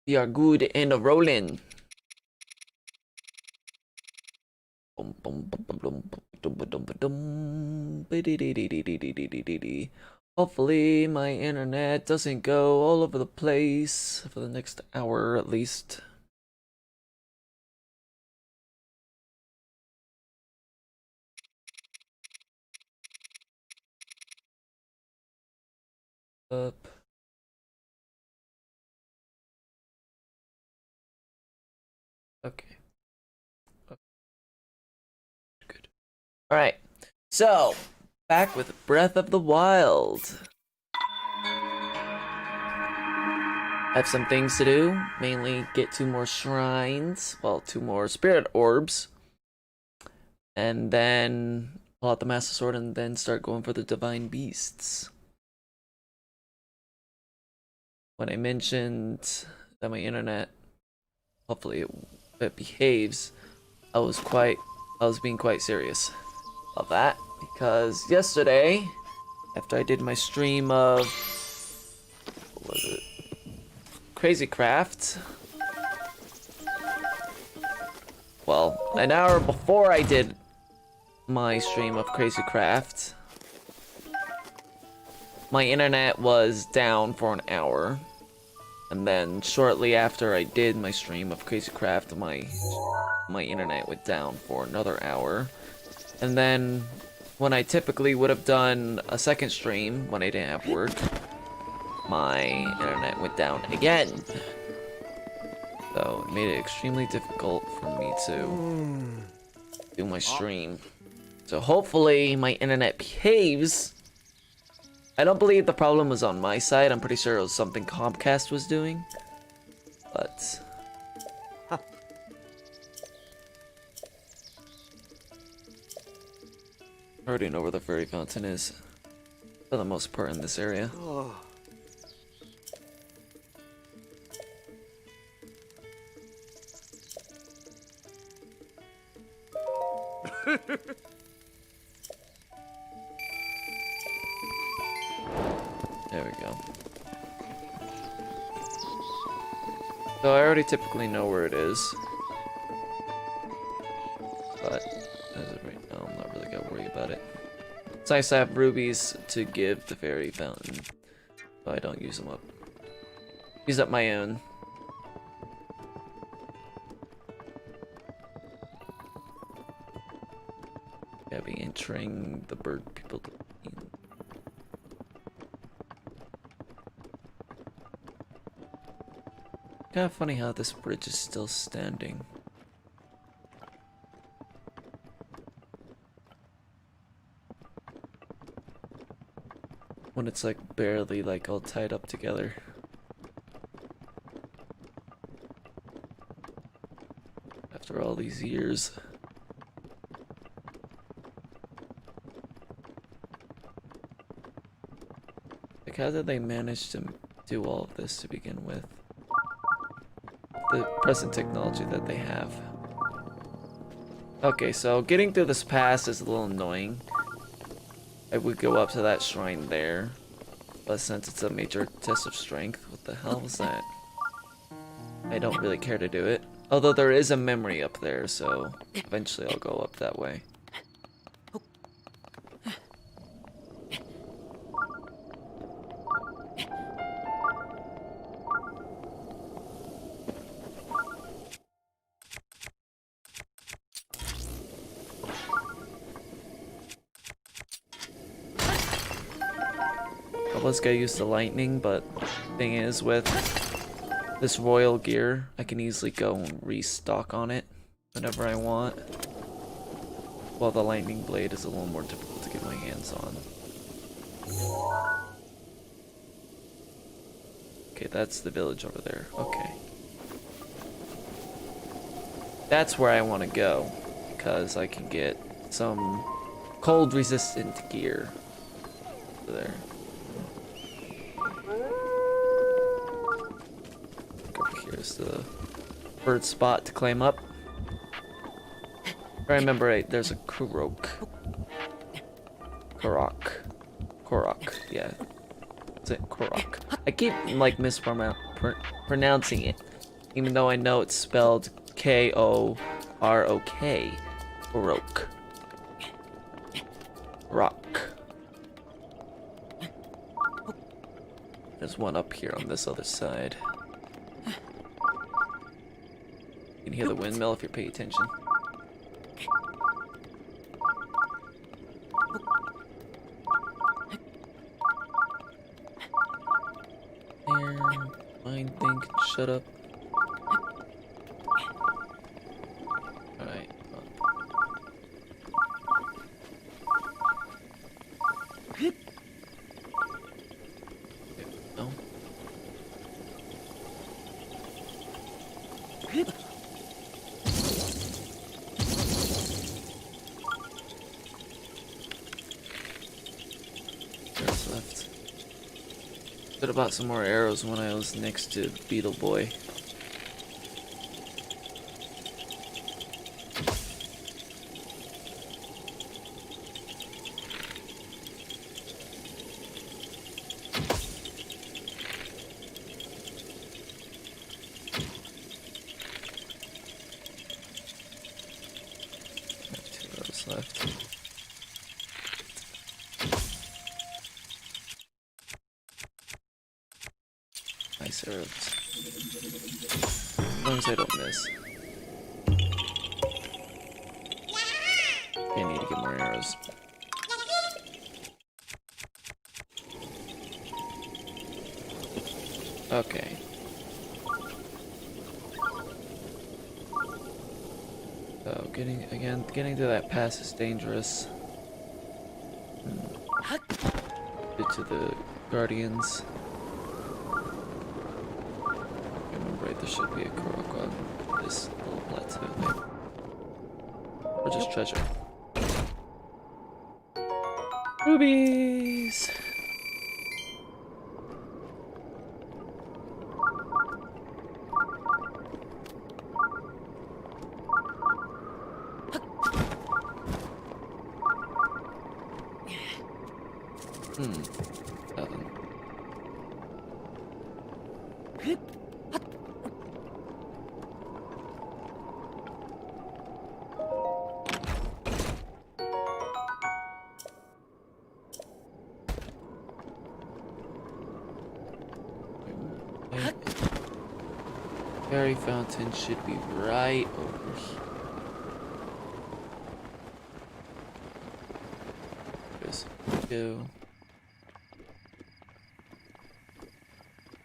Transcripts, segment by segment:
We are good and rolling. Hopefully my internet doesn't go all over the place for the next hour at least. Up. Okay. Good. All right. So, back with Breath of the Wild. I have some things to do, mainly get 2 more shrines, well, 2 more spirit orbs, and then pull out the Master Sword and then start going for the Divine Beasts. When I mentioned that my internet, hopefully it behaves, I was being quite serious about that, because yesterday, after I did my stream of, what was it? Crazy Craft. Well, an hour before I did my stream of Crazy Craft, my internet was down for an hour. And then shortly after I did my stream of Crazy Craft, my internet went down for another hour. And then when I typically would have done a second stream when I didn't have work, my internet went down again. So it made it extremely difficult for me to do my stream. So hopefully my internet behaves. I don't believe the problem was on my side. I'm pretty sure it was something Comcast was doing. But I already know where the fairy fountain is, for the most part, in this area. There we go. So I already typically know where it is. But as of right now, I'm not really gonna worry about it. It's nice to have rubies to give the fairy fountain, but I don't use them up. Use up my own. Yeah, be entering the bird people. Kind of funny how this bridge is still standing. When it's like barely like all tied up together. After all these years. Like, how did they manage to do all of this to begin with? The present technology that they have. Okay, so getting through this pass is a little annoying. I would go up to that shrine there, but since it's a major test of strength, what the hell was that? I don't really care to do it. Although there is a memory up there, so eventually I'll go up that way. I was gonna use the lightning, but thing is, with this royal gear, I can easily go and restock on it whenever I want. While the lightning blade is a little more difficult to get my hands on. Okay, that's the village over there. Okay. That's where I want to go, because I can get some cold resistant gear over there. Here's the bird spot to climb up. If I remember right, there's a Korok, yeah. Is it Korok? I keep like mispronouncing it. Even though I know it's spelled K-O-R-O-K. Rock. Rock. There's one up here on this other side. You can hear the windmill if you pay attention. There, fine, think, shut up. Alright. No. There's left. Could have bought some more arrows when I was next to Beetle Boy. Two arrows left. Nice arrows. As long as I don't miss. I need to get more arrows. Okay. So getting to that pass is dangerous. Get to the Guardians. Remember, right, there should be a Korok on this little plateau thing. Or just treasure. Rubies! Nothing. Fairy fountain should be right over here. There's go.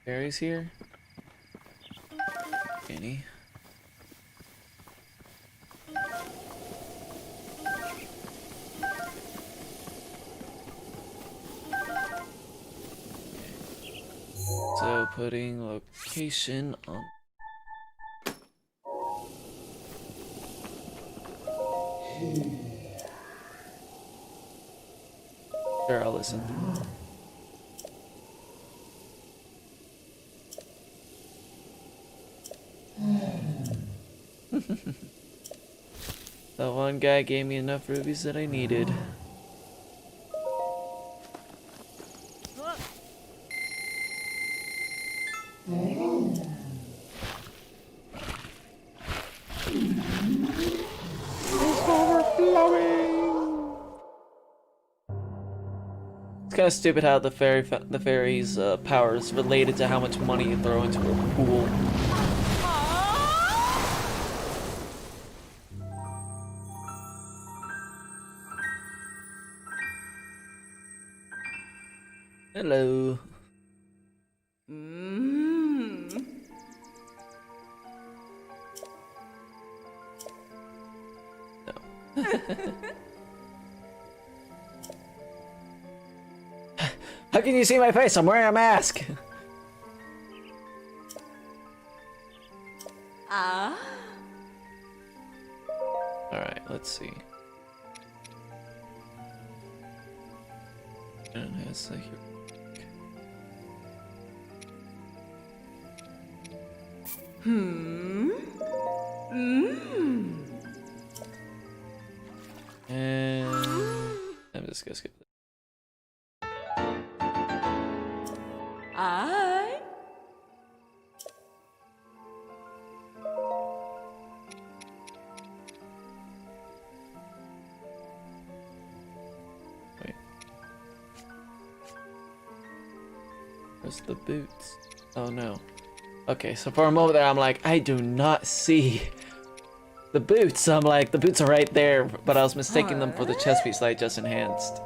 Fairy's here? Any? So putting location on. Sure, I'll listen. That one guy gave me enough rubies that I needed. It's kind of stupid how the fairy's power is related to how much money you throw into a pool. Hello. No. How can you see my face? I'm wearing a mask. Alright, let's see. And it's like here. And I'm just gonna skip this. those the boots? Oh no. Okay, so for a moment there I'm like, I do not see the boots. I'm like, the boots are right there, but I was mistaking them for the chest piece that I just enhanced.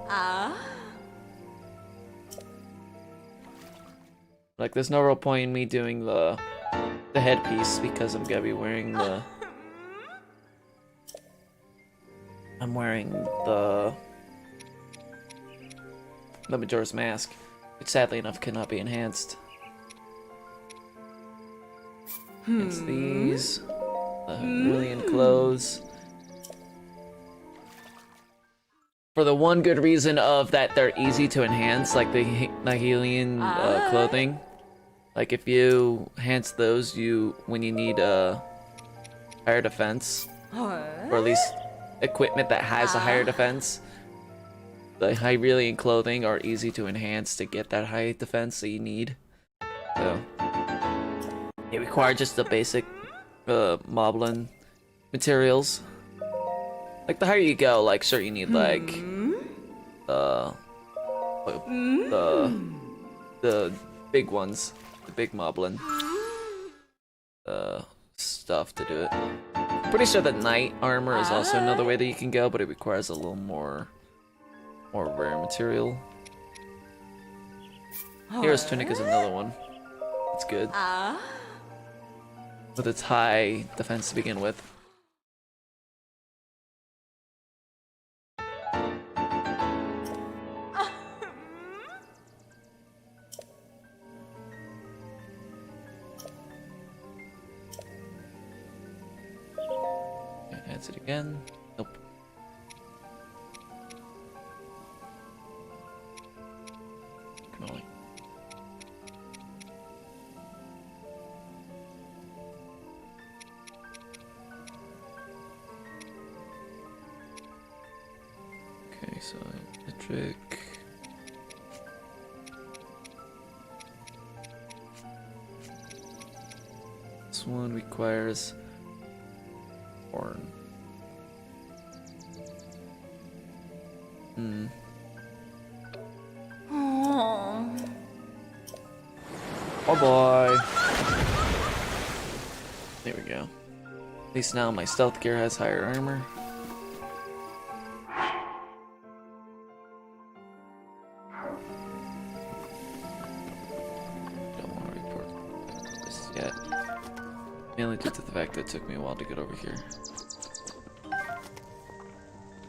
Like, there's no real point in me doing the headpiece because I'm gonna be wearing the... I'm wearing the Majora's Mask, which sadly enough cannot be enhanced. It's these, the Hylian clothes. For the one good reason of that they're easy to enhance, like the Hylian clothing. Like if you enhance those, when you need higher defense, or at least equipment that has a higher defense, the Hylian clothing are easy to enhance to get that high defense that you need. So it requires just the basic Moblin materials. Like the higher you go, like sure you need like the big ones, the big Moblin stuff to do it. Pretty sure that knight armor is also another way that you can go, but it requires a little more rare material. Hero's Tunic is another one. It's good. With its high defense to begin with. Enhance it again. Nope. Can only... Okay, so metric. This one requires horn. Oh boy. There we go. At least now my stealth gear has higher armor. Don't want to report this yet. Mainly due to the fact that it took me a while to get over here.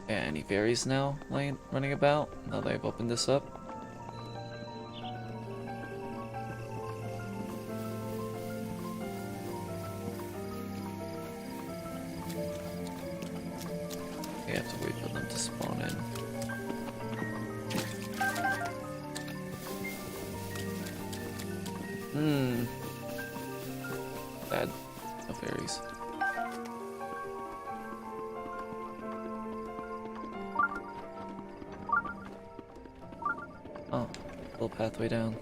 Yeah, any fairies now running about now that I've opened this up? You have to wait for them to spawn in. Bad. No fairies. Oh, little pathway down.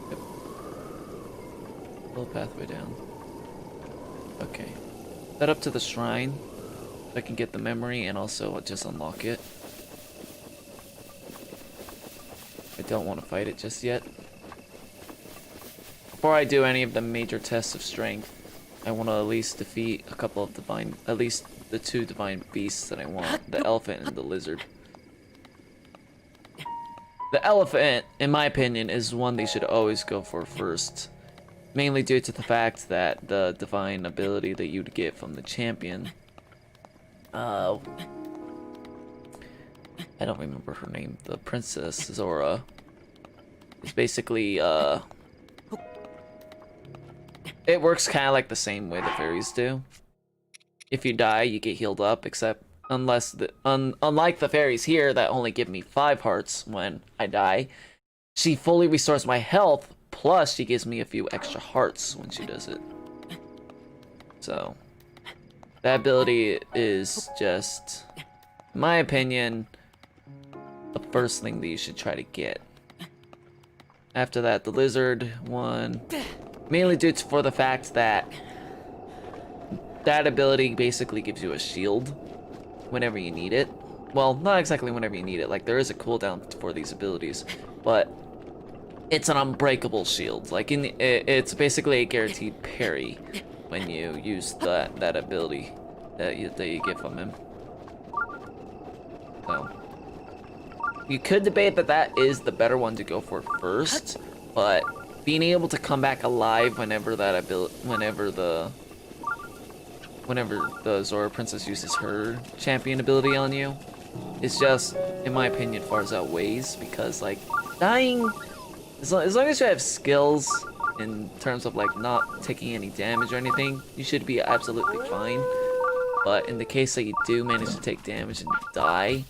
Yep. Little pathway down. Okay. Head up to the shrine so I can get the memory and also just unlock it. I don't want to fight it just yet. Before I do any of the major tests of strength, I want to at least defeat a couple of divine, at least the two divine beasts that I want, the elephant and the lizard. The elephant, in my opinion, is one they should always go for first. Mainly due to the fact that the divine ability that you'd get from the champion. I don't remember her name. The Princess Zora. It's basically, it works kind of like the same way the fairies do. If you die, you get healed up, except unless unlike the fairies here that only give me 5 hearts when I die, she fully restores my health, plus she gives me a few extra hearts when she does it. So, that ability is just, in my opinion, the first thing that you should try to get. After that, the lizard one, mainly due to for the fact that that ability basically gives you a shield whenever you need it. well, not exactly whenever you need it. Like, there is a cooldown for these abilities, but it's an unbreakable shield. Like, it's basically a guaranteed parry when you use that ability that you get from him. So, you could debate that is the better one to go for first, but being able to come back alive whenever the Zora Princess uses her champion ability on you is just, in my opinion, far as outweighs, because like dying, as long as you have skills in terms of like not taking any damage or anything, you should be absolutely fine. But in the case that you do manage to take damage and die,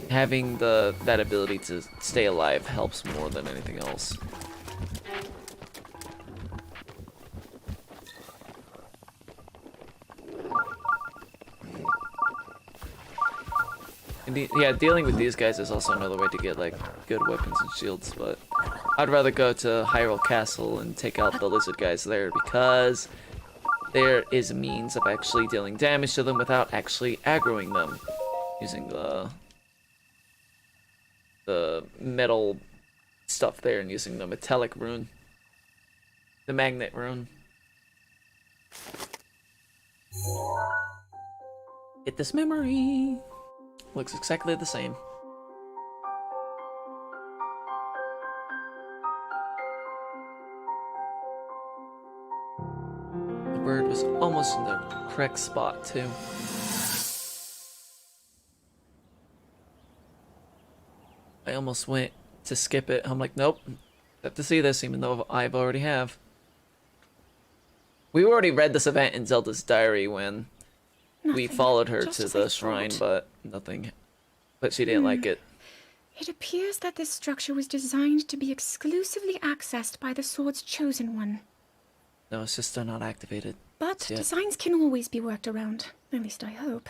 having that ability to stay alive helps more than anything else. And yeah, dealing with these guys is also another way to get like good weapons and shields, but I'd rather go to Hyrule Castle and take out the lizard guys there because there is a means of actually dealing damage to them without actually aggroing them using the metal stuff there and using the metallic rune, the magnet rune. Hit this memory. Looks exactly the same. The bird was almost in the correct spot too. I almost went to skip it. I'm like, nope. I have to see this, even though I've already have. We already read this event in Zelda's diary when we followed her to the shrine, but nothing. But she didn't like it. It appears that this structure was designed to be exclusively accessed by the sword's chosen one. No, it's just they're not activated. But designs can always be worked around. At least I hope.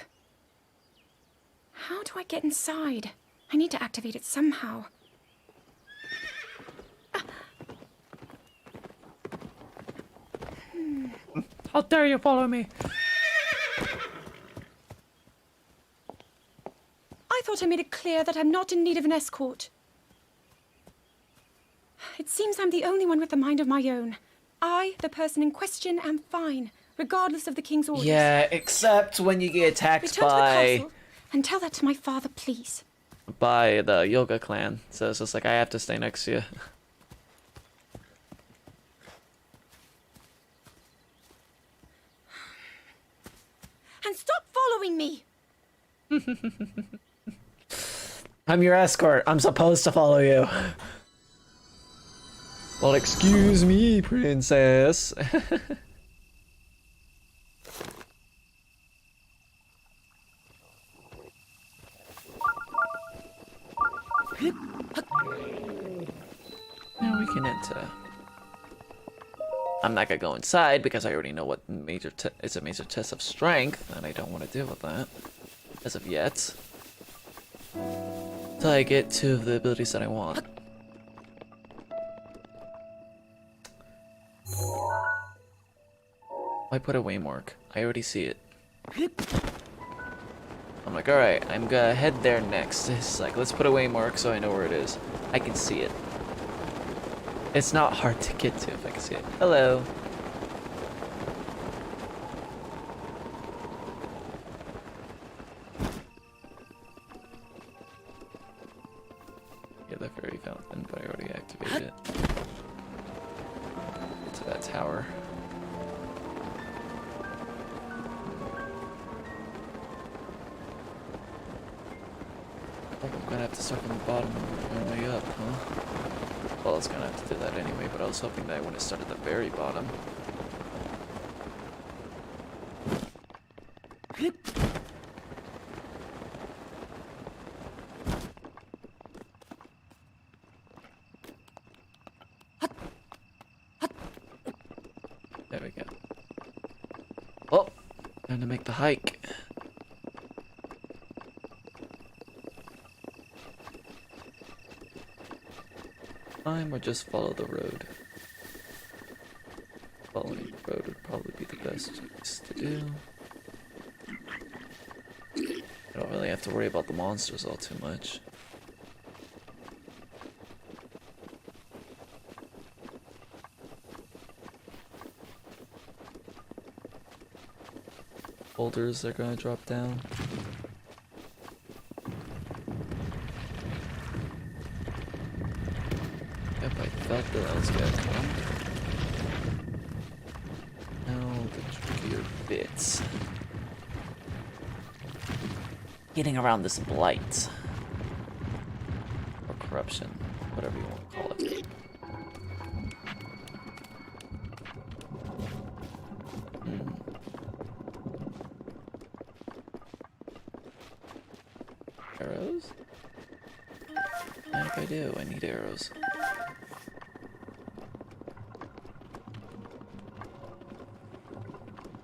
How do I get inside? I need to activate it somehow. How dare you follow me? I thought I made it clear that I'm not in need of an escort. It seems I'm the only one with a mind of my own. I, the person in question, am fine, regardless of the king's orders. Yeah, except when you get attacked Return to the castle and tell that to my father, please. by the Yoga clan. So it's just like, I have to stay next to you. And stop following me! I'm your escort. I'm supposed to follow you. Well, excuse me, princess. Now we can enter. I'm not gonna go inside because I already know what it's a major test of strength, and I don't want to deal with that as of yet. Till I get to the abilities that I want. I put a waymark. I already see it. I'm like, alright, I'm gonna head there next. It's like, let's put a waymark so I know where it is. I can see it. It's not hard to get to if I can see it. Hello. Yeah, the fairy fountain, but I already activated it. Get to that tower. Oh, I'm gonna have to start from the bottom and work my way up, huh? Well, I was gonna have to do that anyway, but I was hoping that I wouldn't start at the very bottom. There we go. Oh, time to make the hike. Or just follow the road. Following the road would probably be the best choice to do. I Don't really have to worry about the monsters all too much. Boulders are gonna drop down. Yep, I felt that was gonna come. Now the trickier bits. Getting around this blight. Or corruption, whatever you want to call it. Arrows? Yeah, if I do, I need arrows.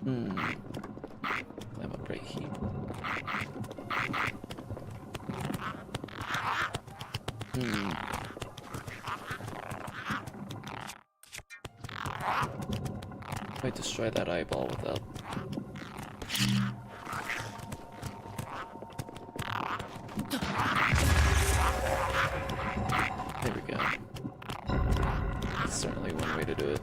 I'm a great heat. Might destroy that eyeball without. There we go. That's certainly one way to do it.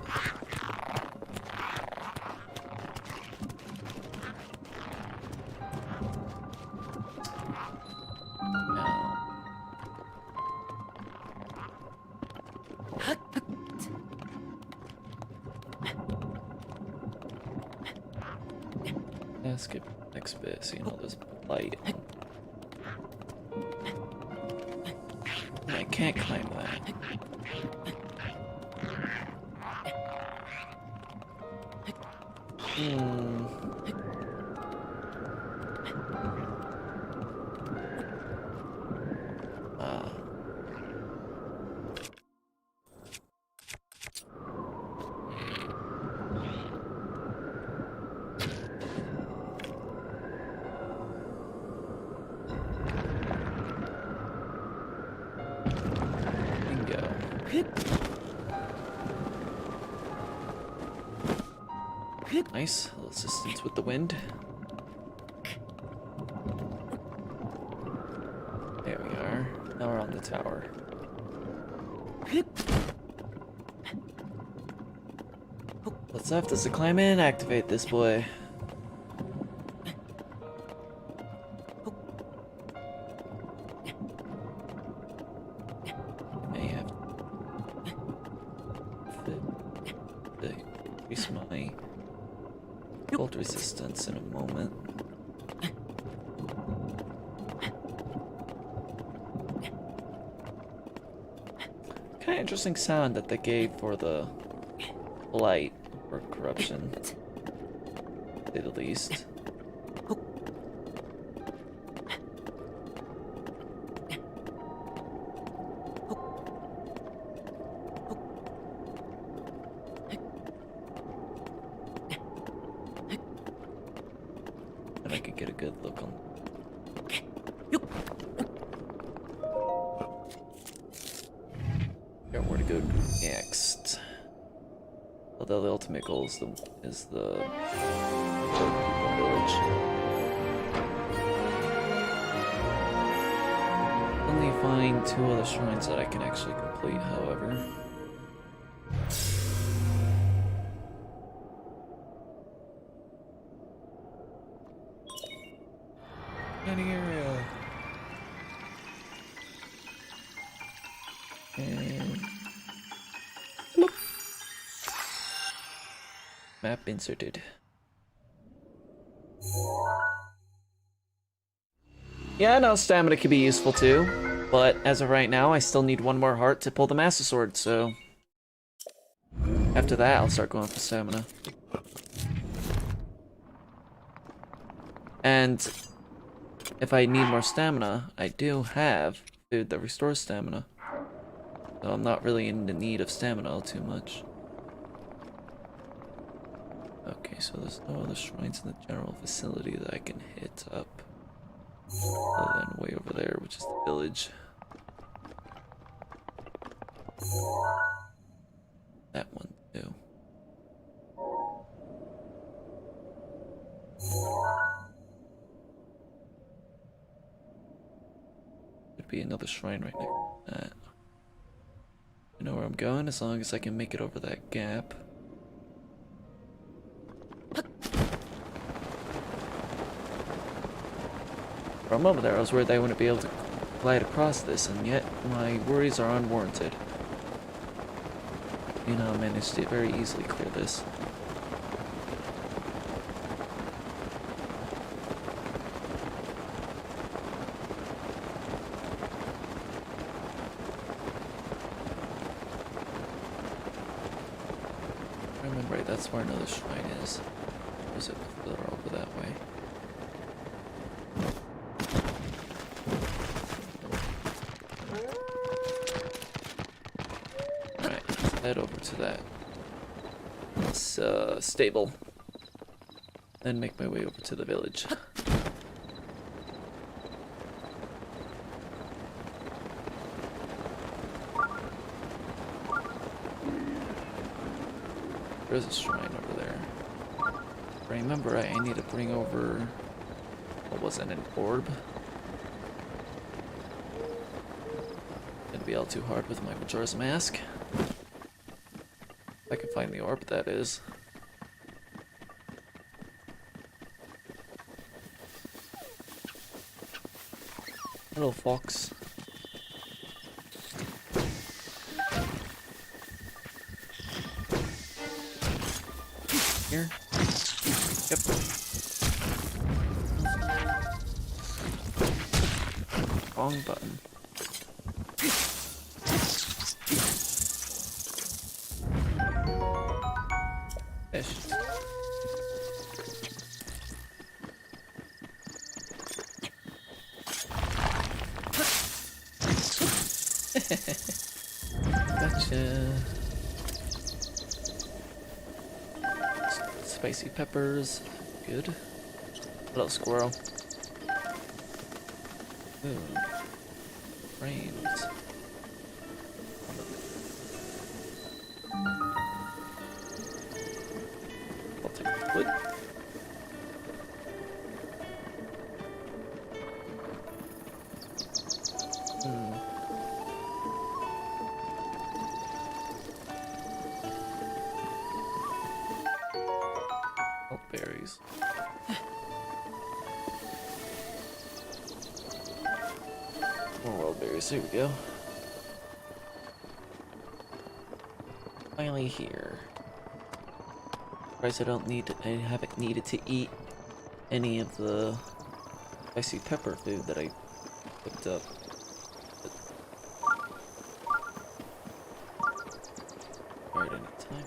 Yeah, skip next bit so you know there's light. I can't climb that. Bingo. Nice, a little assistance with the wind. There we are. Now we're on the tower. What's left is to climb in and activate this boy. May have to increase my cold resistance in a moment. Kind of interesting sound that they gave for the blight or corruption, to say the least. And I could get a good look on. Yeah, where to go next? Although the ultimate goal is the village. Only find 2 other shrines that I can actually complete, however. Any area. And bloop. Map inserted. Yeah, no, stamina could be useful too, but as of right now, I still need 1 more heart to pull the Master Sword, so after that, I'll start going for stamina. And if I need more stamina, I do have food that restores stamina. So I'm not really in the need of stamina too much. Okay, so there's no other shrines in the general vicinity that I can hit up. Other than way over there, which is the village. That one too. be another shrine right next to that. I know where I'm going as long as I can make it over that gap. For a moment there, I was worried I wouldn't be able to glide across this, and yet my worries are unwarranted. You know, I managed to very easily clear this. If I remember right, that's where another shrine is. Or is it further over that way? Alright, let's head over to that stable. Then make my way over to the village. There's a shrine over there. If I remember right, I need to bring over, what was it, an orb? It'd be all too hard with my Majora's Mask. If I can find the orb, that is. Hello, fox. Here? Yep. Wrong button. Fish. Gotcha. Spicy peppers. Good. Little squirrel. Ooh. Brains. I'll take the wood. Oh, berries. More wild berries. Here we go. Finally here. Surprised I haven't needed to eat any of the spicy pepper food that I picked up. Alright, any time.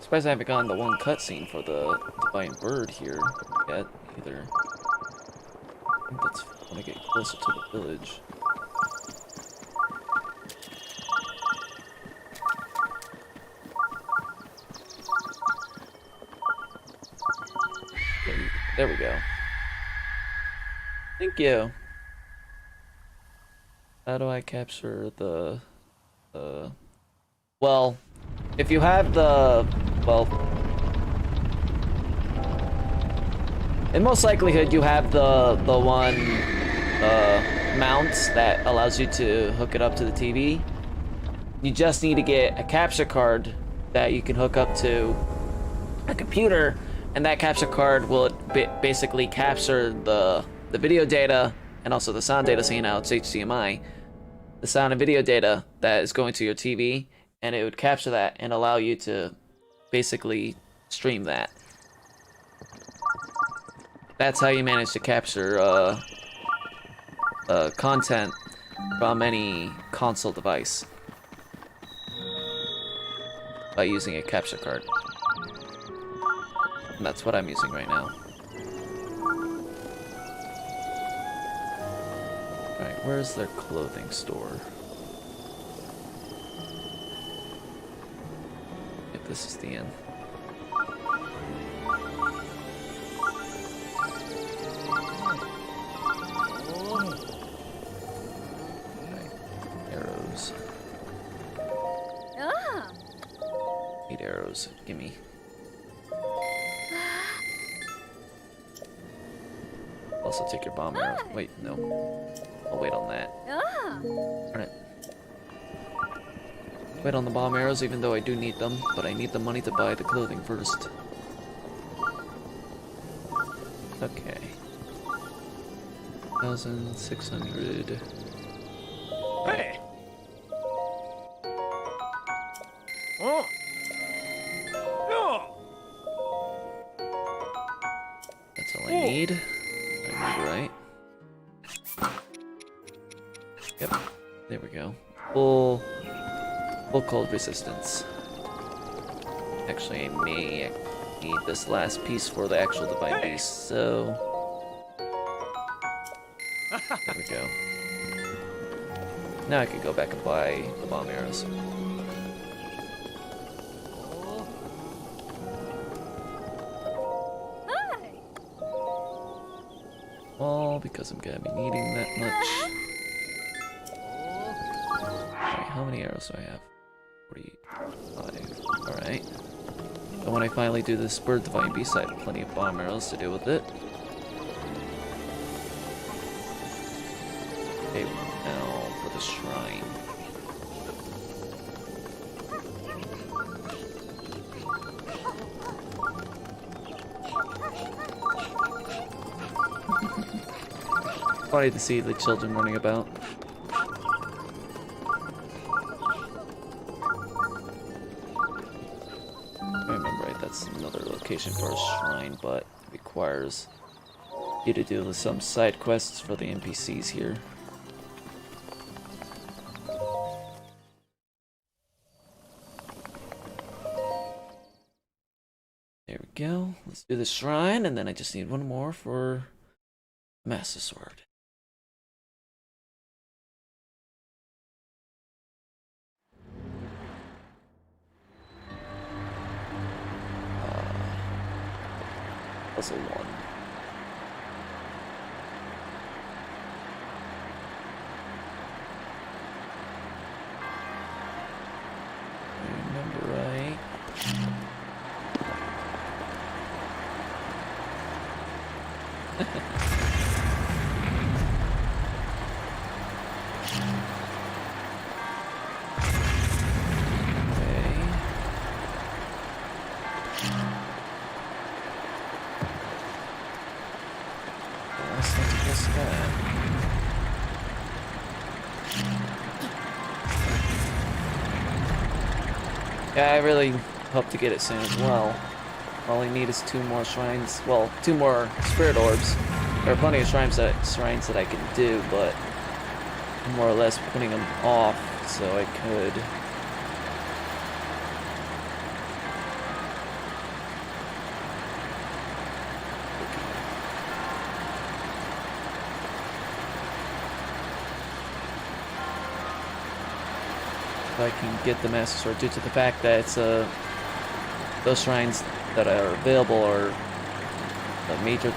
Surprised I haven't gotten the one cutscene for the Divine Bird here yet, either. I think that's when I get closer to the village. There we go. Thank you. How do I capture the... Well, if you have the... Well... In most likelihood, you have the one mount that allows you to hook it up to the TV. You just need to get a capture card that you can hook up to a computer, and that capture card will basically capture the video data and also the sound data, so you know it's HDMI. The sound and video data that is going to your TV, and it would capture that and allow you to basically stream that. That's how you manage to capture content from any console device by using a capture card. And that's what I'm using right now. Alright, where's their clothing store? If this is the inn. Arrows. Need arrows. Gimme. Also take your bomb arrow. Wait, no. I'll wait on that. Darn it. Wait on the bomb arrows even though I do need them, but I need the money to buy the clothing first. Okay. 1,600. Hey! Oh! No! That's all I need. I remember right. Yep. There we go. Full cold resistance. Actually, I may need this last piece for the actual divine beast, so there we go. Now I can go back and buy the bomb arrows. All because I'm gonna be needing that much. Alright, how many arrows do I have? 45. Alright. And when I finally do this bird divine beast, I have plenty of bomb arrows to deal with it. Okay, now for the shrine. Funny to see the children running about. I remember right, that's another location for a shrine, but it requires you to do some side quests for the NPCs here. There we go. Let's do the shrine, and then I just need one more for Master Sword. Puzzle 1. I remember right. Yeah, I really hope to get it soon as well. All I need is 2 more shrines. Well, 2 more spirit orbs. There are plenty of shrines that I can do, but I'm more or less putting them off so I could. If I can get the Master Sword due to the fact that it's those shrines that are available are the major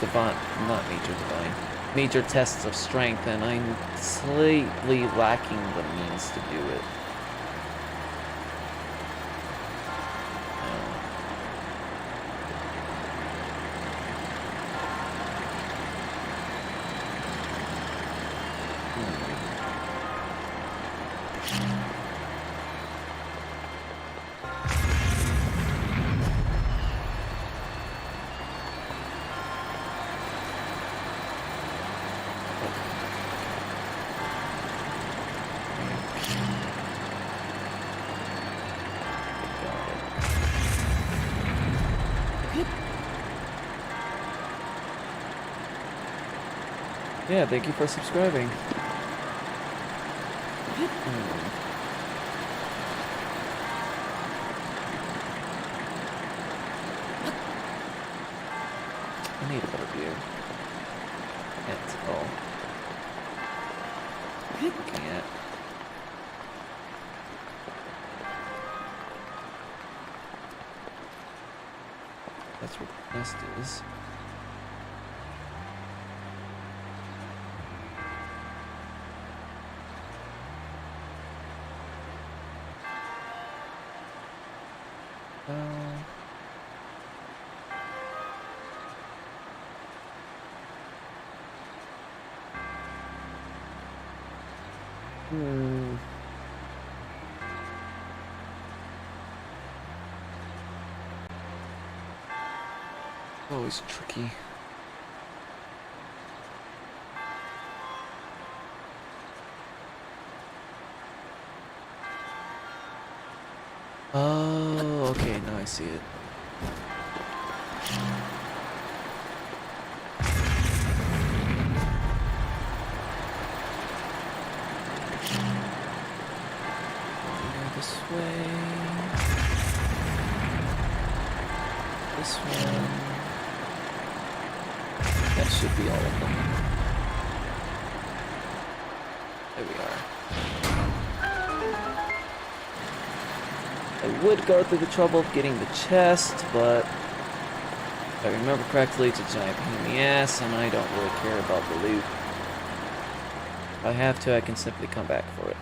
tests of strength, and I'm slightly lacking the means to do it. Yeah, thank you for subscribing. I need a better view. Can't tell. Looking at. That's where the nest is. Hmm. Always tricky. Oh, okay, now I see it. Go this way. This one. That should be all of them. There we are. I would go through the trouble of getting the chest, but if I remember correctly, it's a giant pain in the ass, and I don't really care about the loot. If I have to, I can simply come back for it.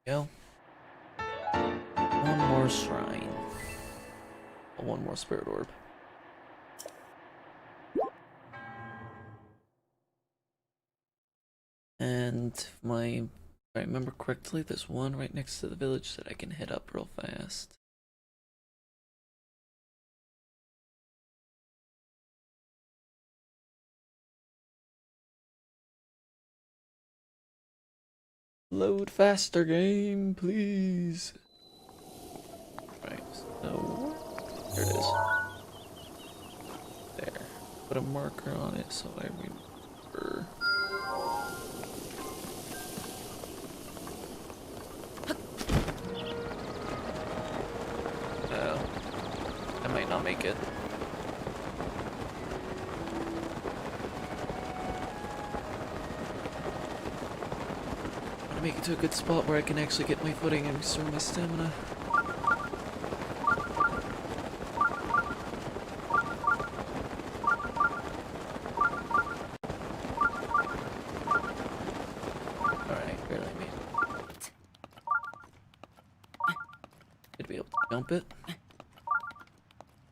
Go. One more shrine. Oh, one more spirit orb. And if I remember correctly, there's one right next to the village that I can hit up real fast. Load faster, game, please. Right, so there it is. There. Put a marker on it so I remember. I might not make it. I want to make it to a good spot where I can actually get my footing and restore my stamina. Alright, barely made it. Should be able to jump it.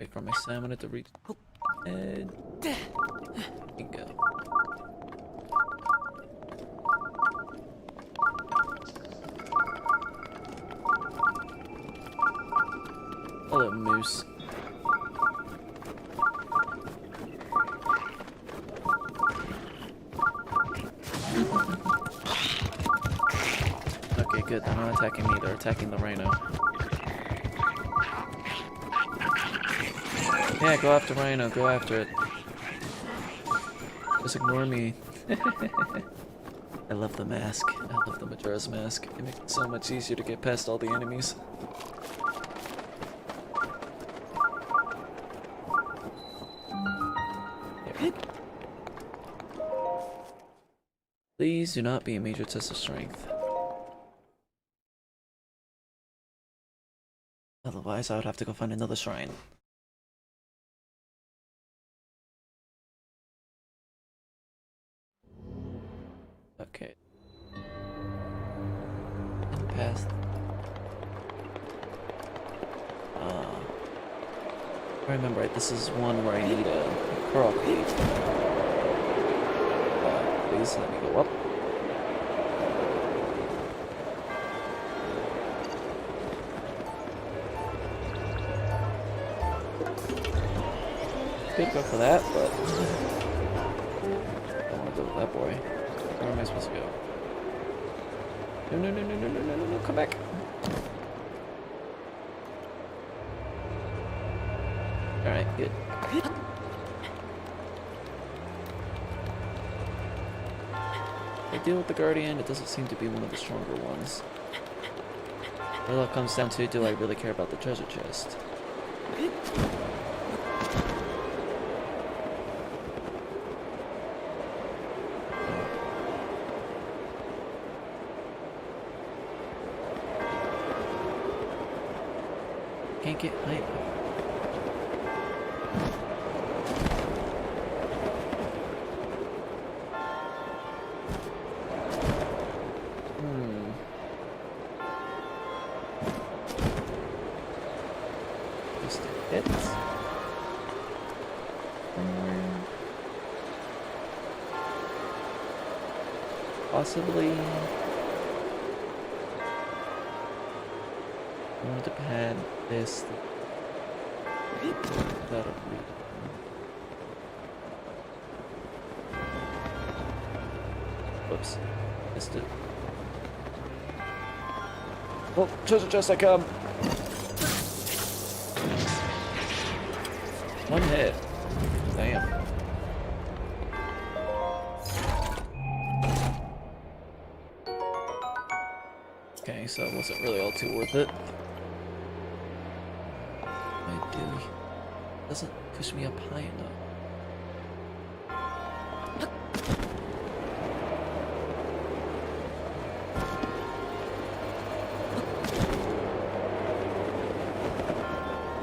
Wait for my stamina to reach. And bingo. Hello, moose. Okay, good. They're not attacking me, they're attacking the rhino. Yeah, go after Rhino, go after it. Just ignore me. I love the mask. I love the Majora's Mask. It makes it so much easier to get past all the enemies. There. Please do not be a major test of strength. Otherwise, I would have to go find another shrine. Okay. And past. If I remember right, this is one where I need a pearl cave. Please let me go up. Could go for that, but I don't want to go with that boy. Where am I supposed to go? No, no, no, no, no, no, no, no, no, come back. Alright, good. I deal with the Guardian, it doesn't seem to be one of the stronger ones. It all comes down to, do I really care about the treasure chest? Can't get hype. Possibly. I wanted to pad this. That'll be. Whoops. Missed it. Oh, treasure chest I come! One hit. Damn. Okay, so it wasn't really all too worth it. Ideally, doesn't push me up high enough.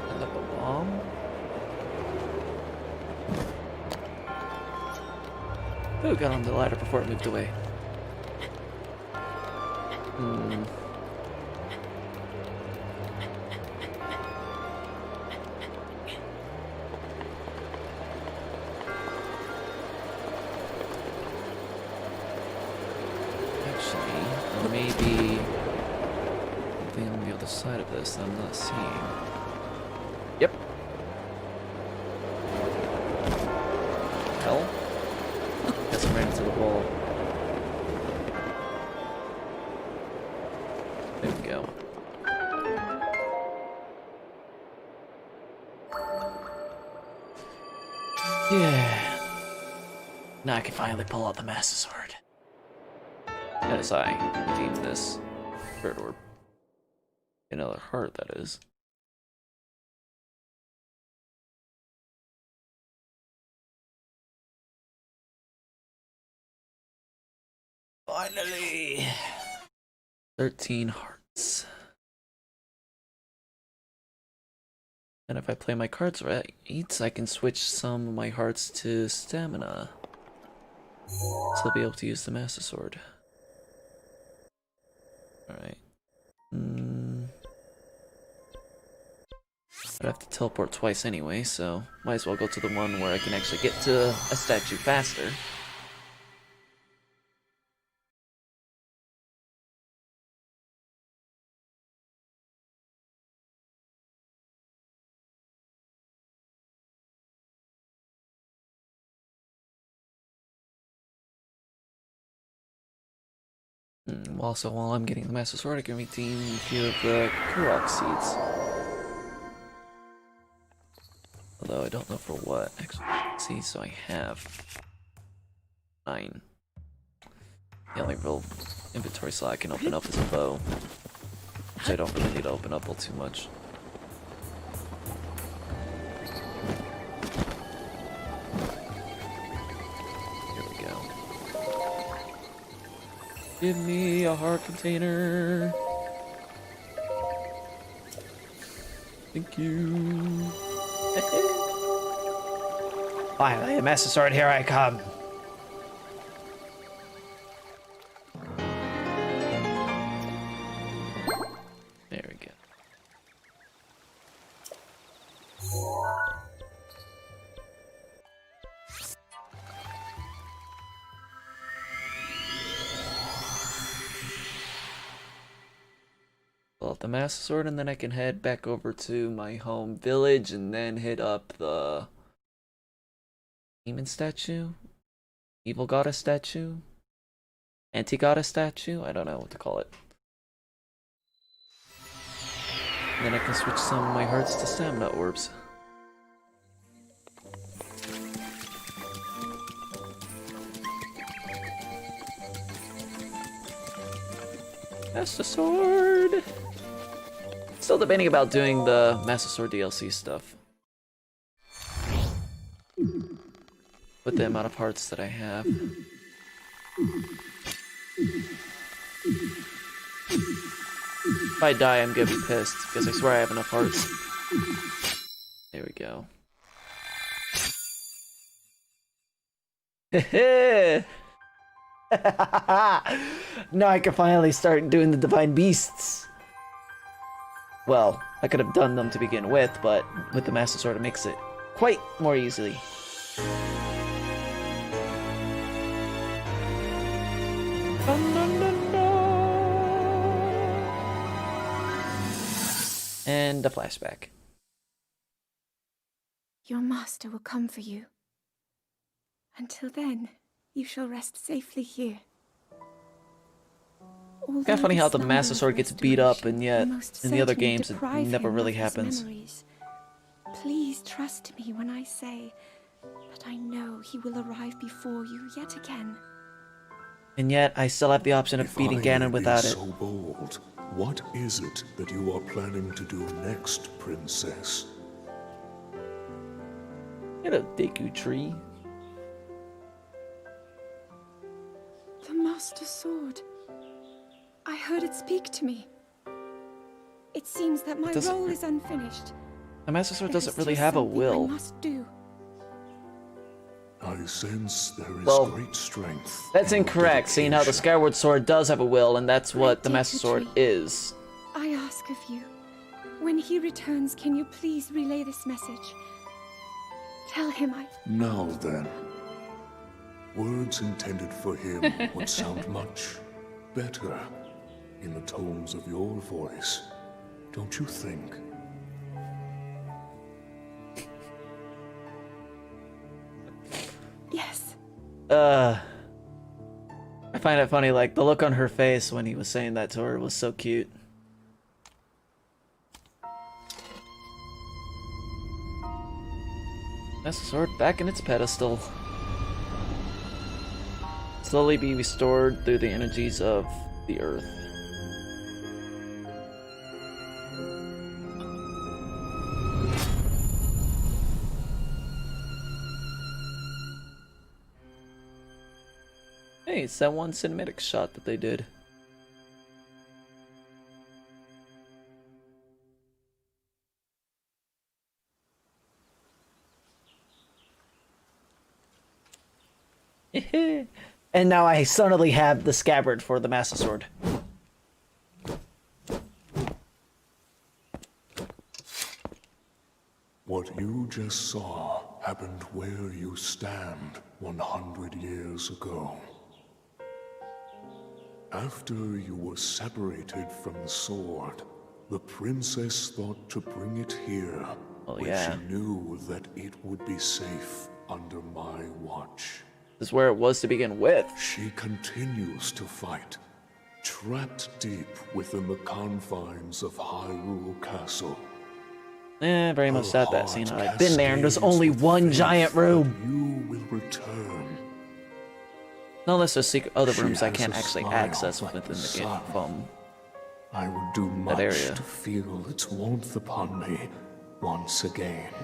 Set up a bomb. Ooh, got on the ladder before it moved away. Actually, maybe something on the other side of this that I'm not seeing. Yep. Hell? Guess I ran into the wall. There we go. Yeah. Now I can finally pull out the Master Sword. As I redeem this third orb. Another heart, that is. Finally! 13 hearts. And if I play my cards right, I can switch some of my hearts to stamina. So I'll be able to use the Master Sword. Alright. I'd have to teleport twice anyway, so might as well go to the one where I can actually get to a statue faster. Also, while I'm getting the Master Sword, I can redeem a few of the Kurok seeds. Although I don't know for what. Actually, see, so I have 9. The only real inventory slot I can open up is a bow. Which I don't really need to open up all too much. Give me a heart container. Thank you. Finally, a Master Sword, here I come. There we go. Pull out the Master Sword, and then I can head back over to my home village and then hit up the demon statue, evil goddess statue, anti-goddess statue, I don't know what to call it. And then I can switch some of my hearts to stamina orbs. Master Sword! Still debating about doing the Master Sword DLC stuff. With the amount of hearts that I have. If I die, I'm gonna be pissed, because I swear I have enough hearts. There we go. Now I can finally start doing the Divine Beasts. Well, I could have done them to begin with, but with the Master Sword it makes it quite more easily. And a flashback. Your master will come for you. Until then, you shall rest safely here. Kind of funny how the Master Sword gets beat up, and yet in the other games it never really happens. Please trust me when I say that I know he will arrive before you yet again. And yet I still have the option of beating Ganon without it. So bold, what is it that you are planning to do next, Princess? Get a Deku tree. The Master Sword. I heard it speak to me. It seems that my role is unfinished. The Master Sword There doesn't is really still have a something will. I must do. I sense there is Well, great strength. That's in your incorrect, seeing how the dedication. Skyward Sword does have a will, and that's what the Deku Master Sword tree. is. I ask of you, when he returns, can you please relay this message? Tell him I... Now then, words intended for him would sound much better in the tones of your voice, don't you think? Yes. I find it funny, like, the look on her face when he was saying that to her was so cute. Master Sword back in its pedestal. Slowly be restored through the energies of the earth. Hey, it's that one cinematic shot that they did. And now I suddenly have the scabbard for the Master Sword. What you just saw happened where you stand 100 years ago. After you were separated from the sword, the princess thought to bring it here, Oh, where yeah. she knew that it would be safe under my watch. This is where it was to begin with. She continues to fight, trapped deep within the confines of Hyrule Castle. Very much sad that scene. Her I've been there and there's cascades only with one faith giant that room. You will return. Unless there's secret other She rooms I has can't a actually smile access like within the the game sun. from. I would do much area. to feel its warmth upon me once again.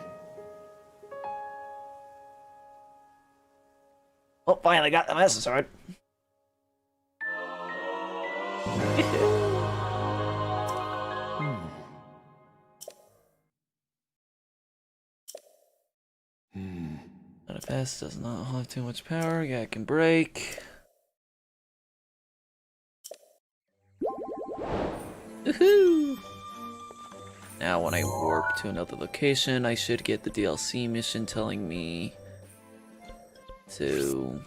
Oh, finally got the Master Sword. Manifest does not have too much power. Yeah, it can break. Woohoo! Now when I warp to another location, I should get the DLC mission telling me to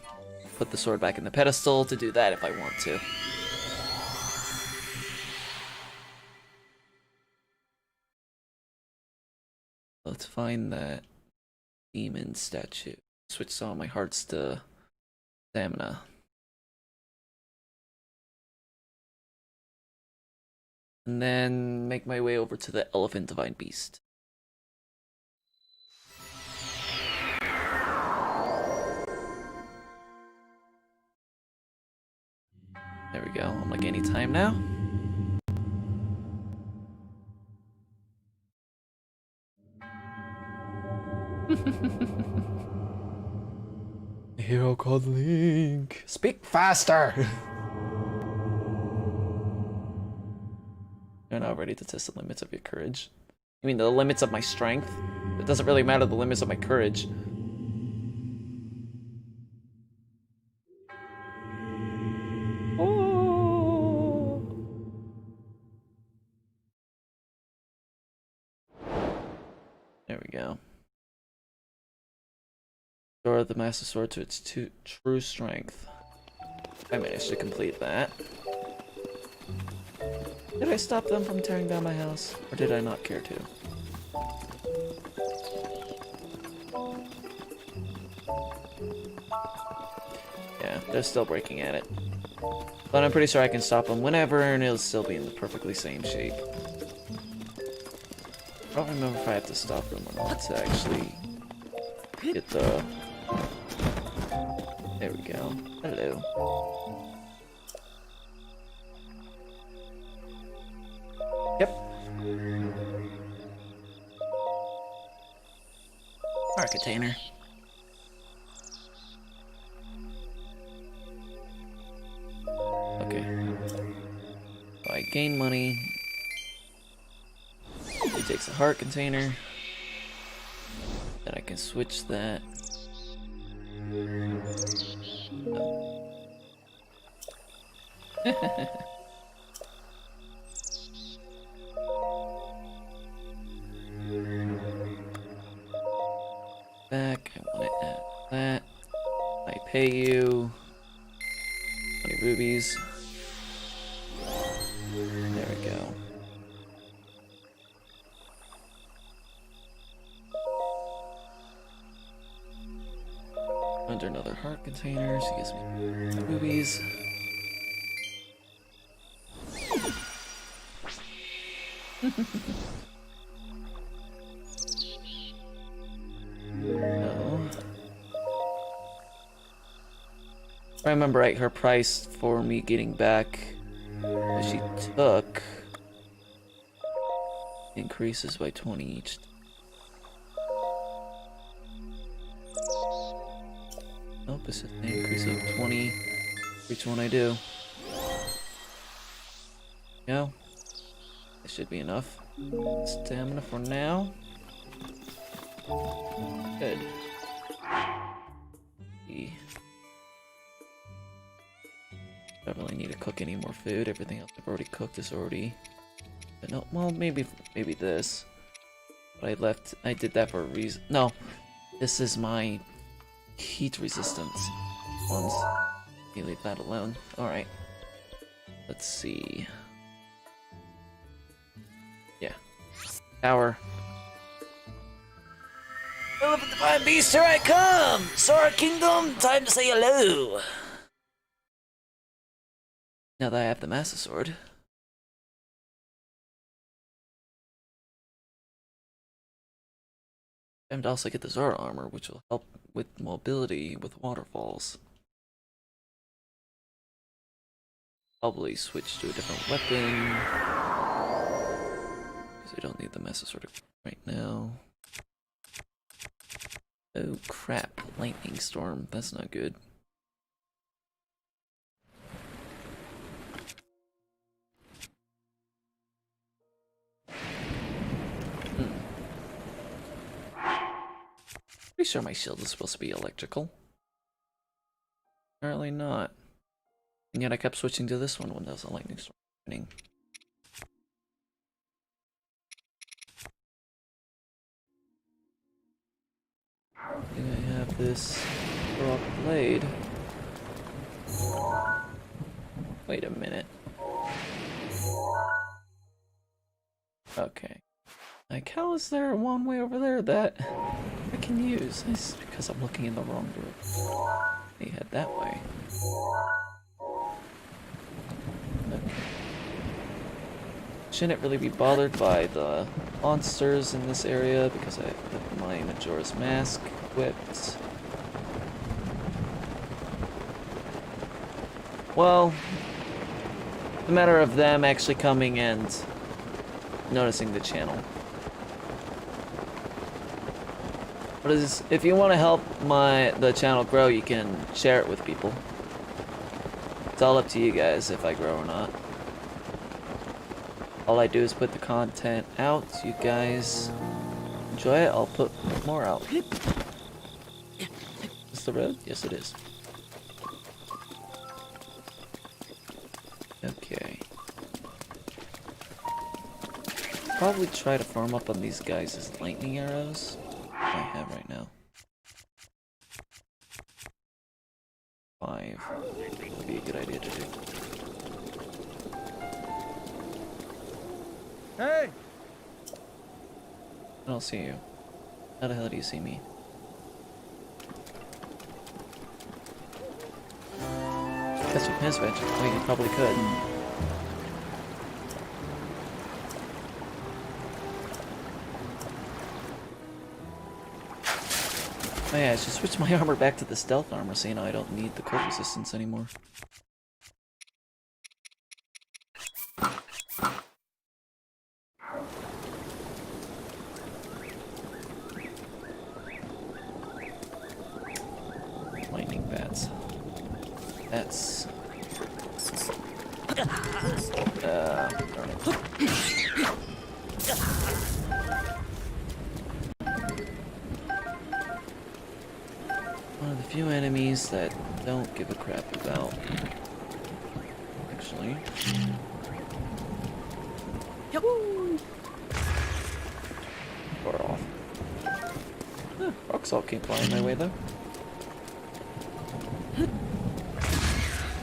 put the sword back in the pedestal to do that if I want to. Let's find that demon statue. Switch some of my hearts to stamina. And then make my way over to the Elephant Divine Beast. There we go. I'm like any time now. A hero called Link. Speak faster! You're not ready to test the limits of your courage. You mean the limits of my strength? It doesn't really matter the limits of my courage. Oh. There we go. Restore the Master Sword to its true strength. I managed to complete that. Did I stop them from tearing down my house? Or did I not care to? Yeah, they're still breaking at it. But I'm pretty sure I can stop them whenever and it'll still be in the perfectly same shape. I don't remember if I have to stop them or not to actually get the... There we go. Hello. Yep. Our container. Okay. So I gain money. It takes a heart container. Then I can switch that. Back, I want to add that. I pay you 20 rubies. There we go. Under another heart container, she gives me rubies. No. If I remember right, her price for me getting back what she took increases by 20 each. Nope, it's an increase of 20 for each one I do. No. That should be enough. Stamina for now. Good. Don't really need to cook any more food. Everything else I've already cooked is already... But no, well, maybe this. But I did that for a reason. No, this is my heat resistance ones. You leave that alone. Alright. Let's see. Yeah. Power. Elephant Divine Beast, here I come! Sora Kingdom, time to say hello! Now that I have the Master Sword. And also get the Zora armor, which will help with mobility with waterfalls. Probably switch to a different weapon. Because I don't need the Master Sword right now. Oh crap, lightning storm, that's not good. Pretty sure my shield is supposed to be electrical. Apparently not. And yet I kept switching to this one when there was a lightning storm happening. I think I have this rock blade. Wait a minute. Okay. Like, how is there one way over there that I can use? It's because I'm looking in the wrong direction. They head that way. Okay. Shouldn't really be bothered by the monsters in this area because I have my Majora's Mask equipped. Well, it's a matter of them actually coming and noticing the channel. But if you want to help the channel grow, you can share it with people. It's all up to you guys if I grow or not. All I do is put the content out. You guys enjoy it. I'll put more out. Is this the road? Yes, it is. Okay. Probably try to farm up on these guys as lightning arrows. I have right now. 5. Would be a good idea to do. Hey! I don't see you. How the hell do you see me? That's what Misfit. Well, you probably could. Oh yeah, I should switch my armor back to the stealth armor so you know I don't need the cold resistance anymore. Lightning bats. That's... darn it. One of the few enemies that don't give a crap about. Actually. Far off. Huh, Roxalt came flying my way though.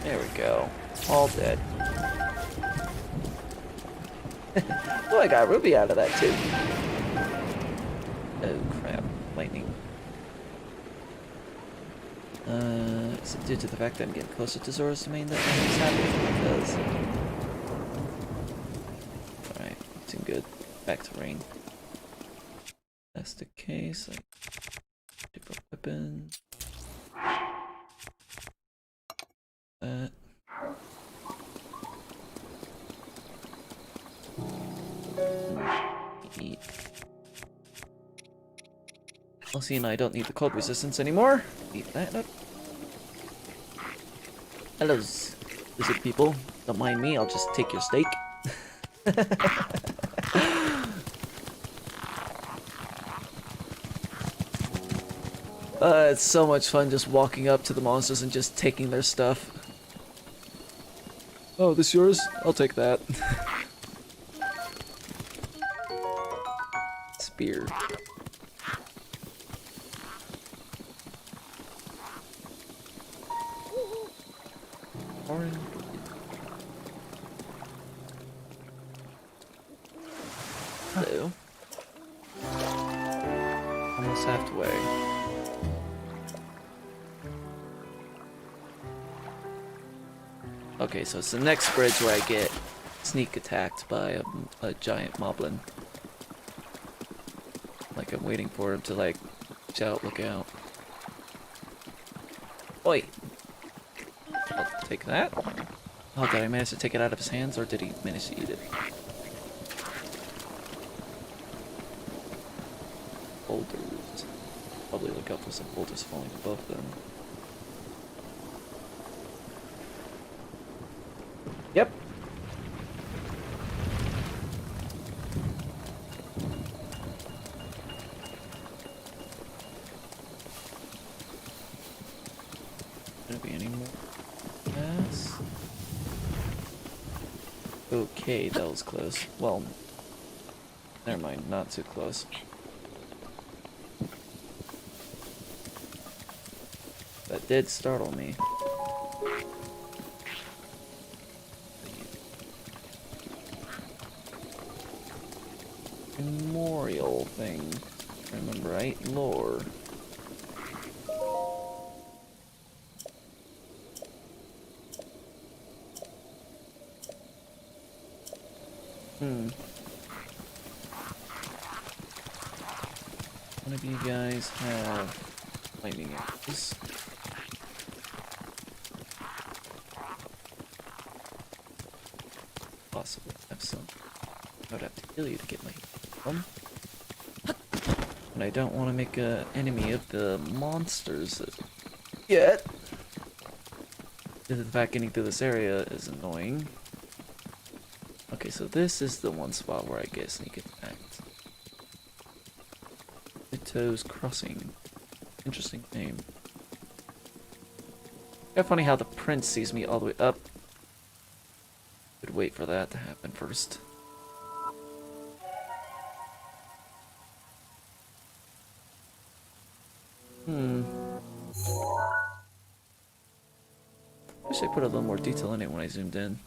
There we go. All dead. Oh, I got Ruby out of that too. Oh crap. Lightning. Is it due to the fact that I'm getting closer to Zora's domain that nothing's happening? Because... Alright, seem good. Back to rain. That's the case. Like, different weapon. That. Eat. Well, see, and I don't need the cold resistance anymore. Eat that up. Hello, lizard people. Don't mind me, I'll just take your steak. It's so much fun just walking up to the monsters and just taking their stuff. Oh, this yours? I'll take that. Spear. Orange. Hello. Almost halfway. Okay, so it's the next bridge where I get sneak attacked by a giant moblin. Like I'm waiting for him to like shout, look out. Oi! I'll take that. Oh, did I manage to take it out of his hands or did he manage to eat it? Boulders. Probably look out for some boulders falling above them. Yep. Gonna be any more? Yes. Okay, that was close. Well, never mind, not too close. That did startle me. Memorial thing. Remember right? Lore. One of you guys have lightning arrows. Possibly have some. I would have to kill you to get my from. And I don't want to make an enemy of the monsters yet. Due to the fact getting through this area is annoying. Okay, so this is the one spot where I get sneak attacked. Toes Crossing. Interesting name. Kind of funny how the prince sees me all the way up. Could wait for that to happen first. Wish wish I put a little more detail in it when I zoomed in.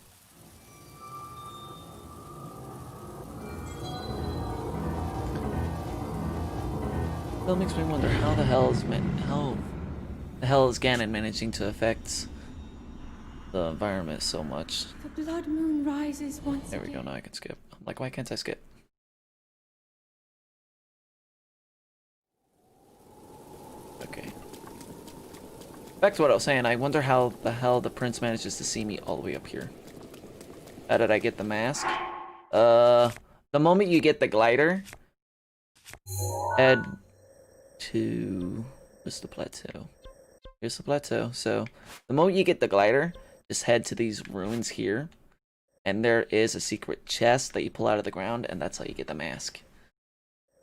Still makes me wonder how the hell is Ganon managing to affect the environment so much. The blood moon rises once There we go, again. now I can skip. I'm like, why can't I skip? Okay. Back to what I was saying, I wonder how the hell the prince manages to see me all the way up here. How did I get the mask? The moment you get the glider, head to... where's the plateau? Here's the plateau. So, the moment you get the glider, just head to these ruins here. And there is a secret chest that you pull out of the ground, and that's how you get the mask.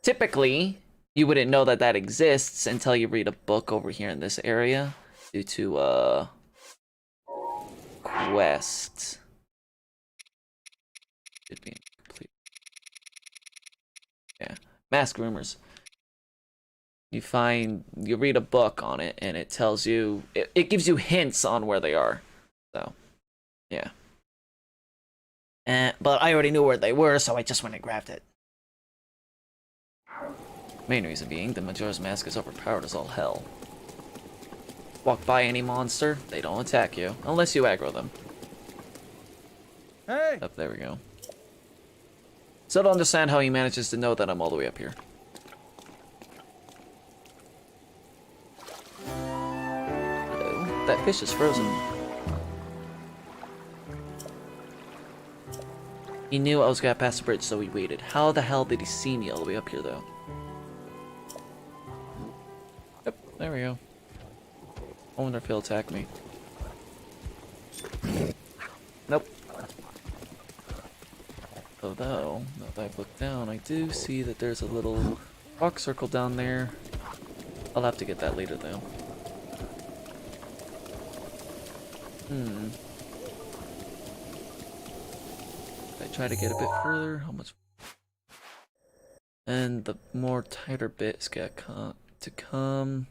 Typically, you wouldn't know that that exists until you read a book over here in this area. Due to, quest. Should be complete. Yeah. Mask rumors. You read a book on it, and it tells you, it gives you hints on where they are. So, yeah. But I already knew where they were, so I just went and grabbed it. Main reason being, the Majora's Mask is overpowered as all hell. Walk by any monster, they don't attack you, unless you aggro them. Hey! Up there we go. Still don't understand how he manages to know that I'm all the way up here. Hello? That fish is frozen. He knew I was gonna pass the bridge, so he waited. How the hell did he see me all the way up here, though? Yep, there we go. I wonder if he'll attack me. Nope. Although, now that I've looked down, I do see that there's a little rock circle down there. I'll have to get that later, though. If I try to get a bit further, how much? And the more tighter bits get to come.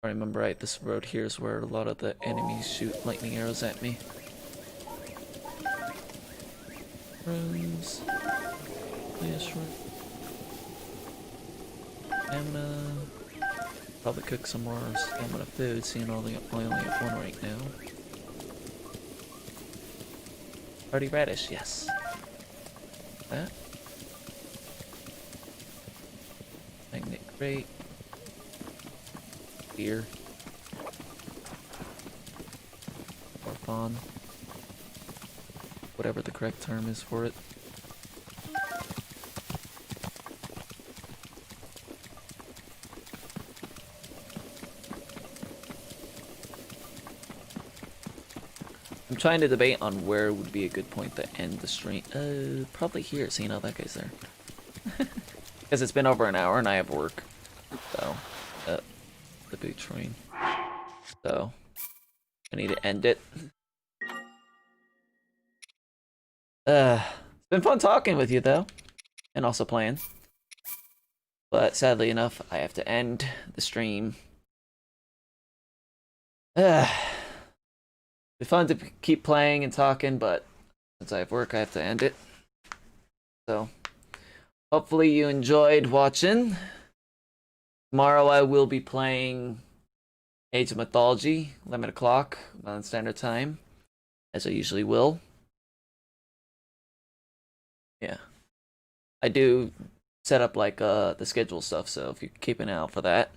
If I remember right, this road here is where a lot of the enemies shoot lightning arrows at me. Rooms. Yeah, sure. Stamina. Probably cook some more stamina food, seeing I only have one right now. Party radish, yes. That. Magnet crate. Beer. Or fawn. Whatever the correct term is for it. I'm trying to debate on where would be a good point to end the stream. Probably here, seeing how that guy's there. Because it's been over an hour and I have work. So, the big train. So, I need to end it. It's been fun talking with you though. And also playing. But sadly enough, I have to end the stream. It's fun to keep playing and talking, but since I have work, I have to end it. So, hopefully you enjoyed watching. Tomorrow I will be playing Age of Mythology, 11 o'clock, Mountain Standard Time, as I usually will. Yeah. I do set up like the schedule stuff, so if you keep an eye out for that.